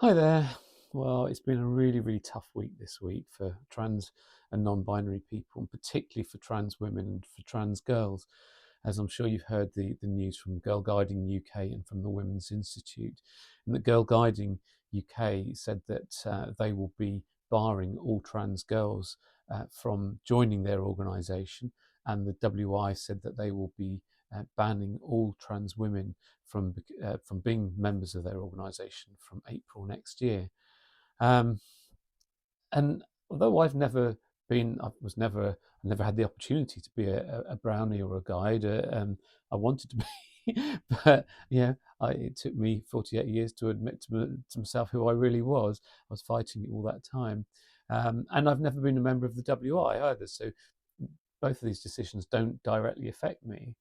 Hi there. Well, it's been a really tough week this week for trans and non-binary people, and particularly for trans women and for trans girls. As I'm sure you've heard the news from Girlguiding UK and from the Women's Institute, and that Girlguiding UK said that they will be barring all trans girls from joining their organisation, and the WI said that they will be banning all trans women from being members of their organisation from April next year. Um, and although I never had the opportunity to be a brownie or a guide. I wanted to be, but it took me 48 years to admit to myself who I really was. I was fighting it all that time, and I've never been a member of the WI either. So both of these decisions don't directly affect me,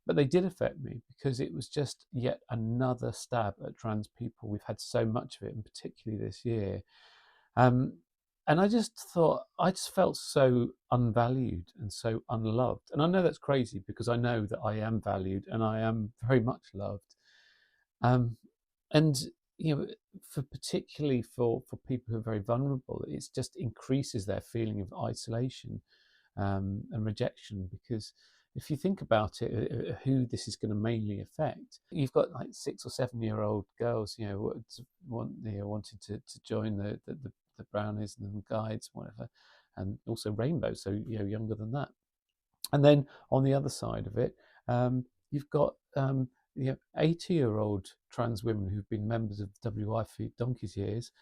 but they did affect me because it was just yet another stab at trans people. We've had so much of it, and particularly this year. Um, and I just felt so unvalued and so unloved. And I know that's crazy because I know that I am valued and I am very much loved. Um, and you know, for particularly for people who are very vulnerable, it just increases their feeling of isolation and rejection. Because if you think about it, who this is going to mainly affect, you've got like 6 or 7 year old girls, wanting to join the brownies and the guides, whatever, and also rainbows, so younger than that. And then on the other side of it, you've got 80-year-old trans women who've been members of the WI for donkey's years,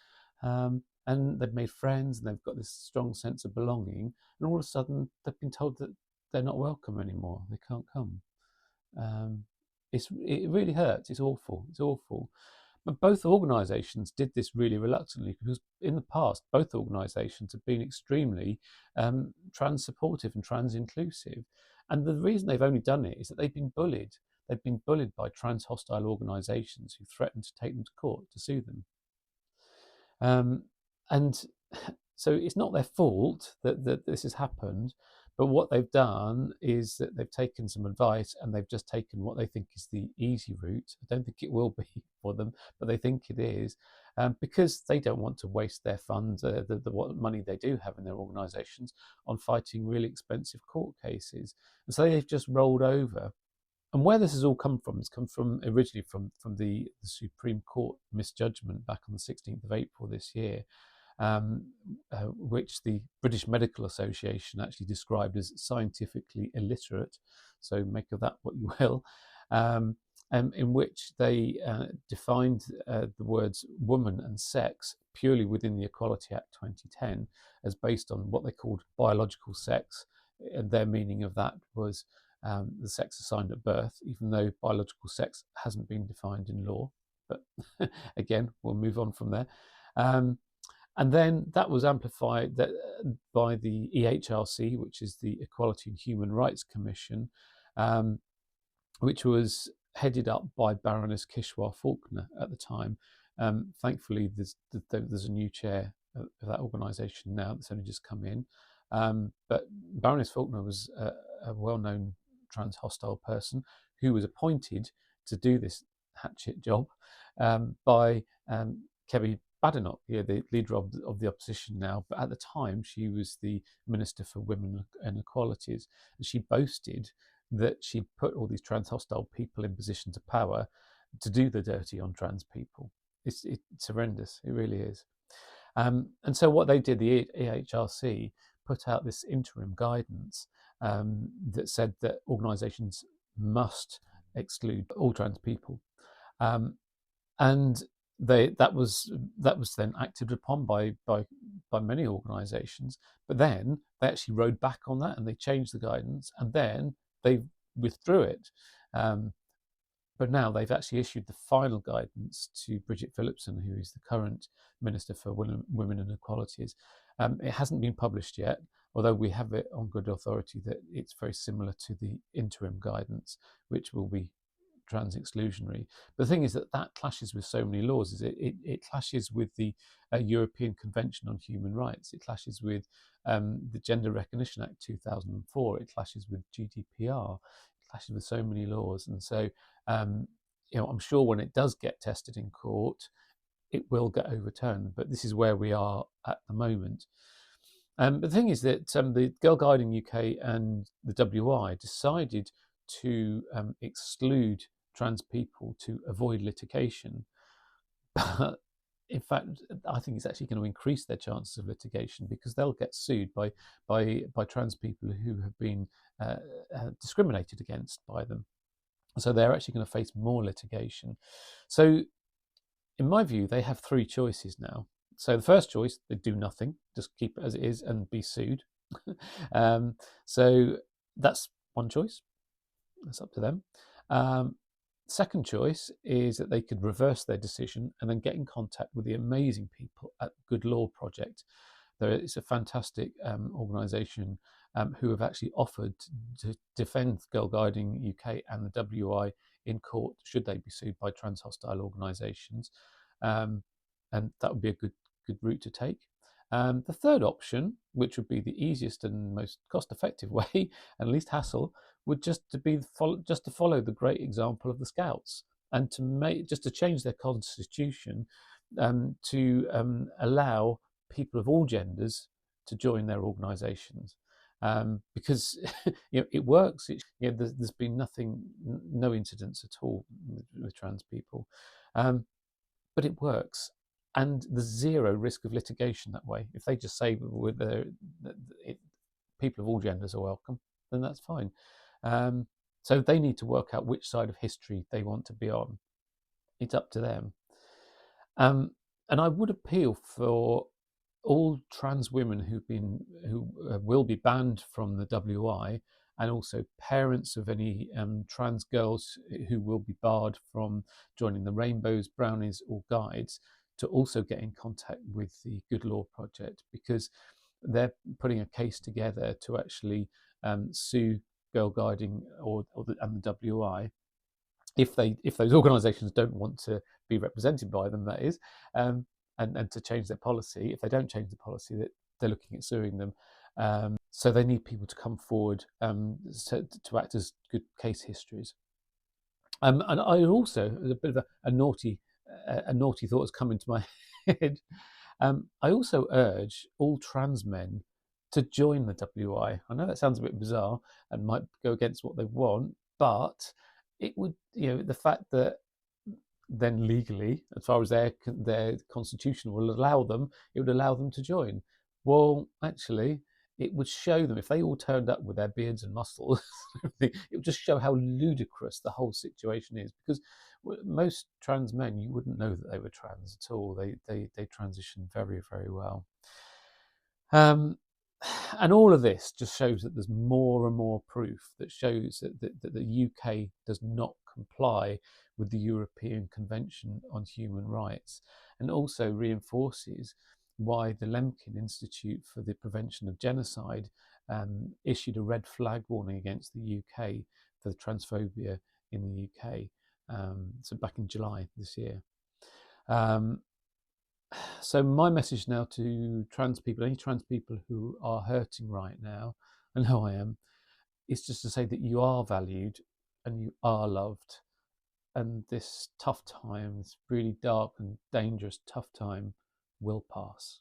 and they've made friends and they've got this strong sense of belonging, and all of a sudden they've been told that they're not welcome anymore. They can't come. Um, it really hurts. It's awful. It's awful. But both organisations did this really reluctantly because in the past, both organisations have been extremely trans supportive and trans inclusive. And the reason they've only done it is that they've been bullied. They've been bullied by trans hostile organisations who threatened to take them to court to sue them. Um, and so it's not their fault that this has happened, but what they've done is that they've taken some advice and they've just taken what they think is the easy route. I don't think it will be for them, but they think it is, because they don't want to waste their funds, what money they do have in their organisations, on fighting really expensive court cases. And so they've just rolled over. And where this has all come from, it's come from originally from the Supreme Court misjudgment back on the 16th of April this year, which the British Medical Association actually described as scientifically illiterate. So make of that what you will. In which they defined the words woman and sex purely within the Equality Act 2010 as based on what they called biological sex. And their meaning of that was the sex assigned at birth, even though biological sex hasn't been defined in law. But again, we'll move on from there. Um, and then that was amplified by the EHRC, which is the Equality and Human Rights Commission, um, which was headed up by Baroness Kishwar Faulkner at the time. Thankfully, there's a new chair of that organisation now that's only just come in. But Baroness Faulkner was a well-known trans hostile person who was appointed to do this hatchet job by Kemi Badenoch, the leader of the opposition now. But at the time, she was the Minister for Women and Equalities, and she boasted that she'd put all these trans hostile people in positions of power to do the dirty on trans people. It's horrendous. It really is. And so what they did, the EHRC put out this interim guidance that said that organisations must exclude all trans people, um, and that was then acted upon by many organisations. But then they actually rode back on that and they changed the guidance, and then they withdrew it. But now they've actually issued the final guidance to Bridget Phillipson, who is the current Minister for Women and Equalities. It hasn't been published yet, although we have it on good authority that it's very similar to the interim guidance, which will be trans exclusionary. But the thing is that clashes with so many laws. Is it clashes with the European Convention on Human Rights. It clashes with the Gender Recognition Act 2004. It clashes with GDPR. It clashes with so many laws. And so, I'm sure when it does get tested in court, it will get overturned. But this is where we are at the moment. But the thing is that the Girlguiding UK and the WI decided to exclude trans people to avoid litigation. But in fact, I think it's actually going to increase their chances of litigation, because they'll get sued by trans people who have been discriminated against by them. So they're actually going to face more litigation. So, in my view, they have three choices now. So the first choice, they do nothing, just keep it as it is and be sued. So that's one choice. That's up to them. Second choice is that they could reverse their decision and then get in contact with the amazing people at Good Law Project. It's a fantastic organisation who have actually offered to defend Girlguiding UK and the WI in court should they be sued by trans hostile organisations, and that would be a good route to take. The third option, which would be the easiest and most cost-effective way and least hassle, would just to follow the great example of the Scouts, and to change their constitution to allow people of all genders to join their organisations, because it works. There's been no incidents at all with trans people, but it works, and there's zero risk of litigation that way. If they just say people of all genders are welcome, then that's fine. So they need to work out which side of history they want to be on. It's up to them. And I would appeal for all trans women who will be banned from the WI, and also parents of any trans girls who will be barred from joining the Rainbows, Brownies, or Guides, to also get in contact with the Good Law Project, because they're putting a case together to actually sue Girlguiding and the WI, if those organisations don't want to be represented by them, that is, and to change their policy. If they don't change the policy, that they're looking at suing them. So they need people to come forward to act as good case histories. And I also, a bit of a naughty thought has come into my head. I also urge all trans men to join the WI. I know that sounds a bit bizarre and might go against what they want, but it would, the fact that then legally, as far as their constitution will allow them, it would allow them to join. Well, actually, it would show them, if they all turned up with their beards and muscles, it would just show how ludicrous the whole situation is. Because most trans men, you wouldn't know that they were trans at all. They transition very, very well. And all of this just shows that there's more and more proof that shows that the UK does not comply with the European Convention on Human Rights, and also reinforces why the Lemkin Institute for the Prevention of Genocide issued a red flag warning against the UK for the transphobia in the UK. So back in July this year. So my message now to trans people, any trans people who are hurting right now, and who I am, is just to say that you are valued and you are loved, and this tough time, this really dark and dangerous tough time, will pass.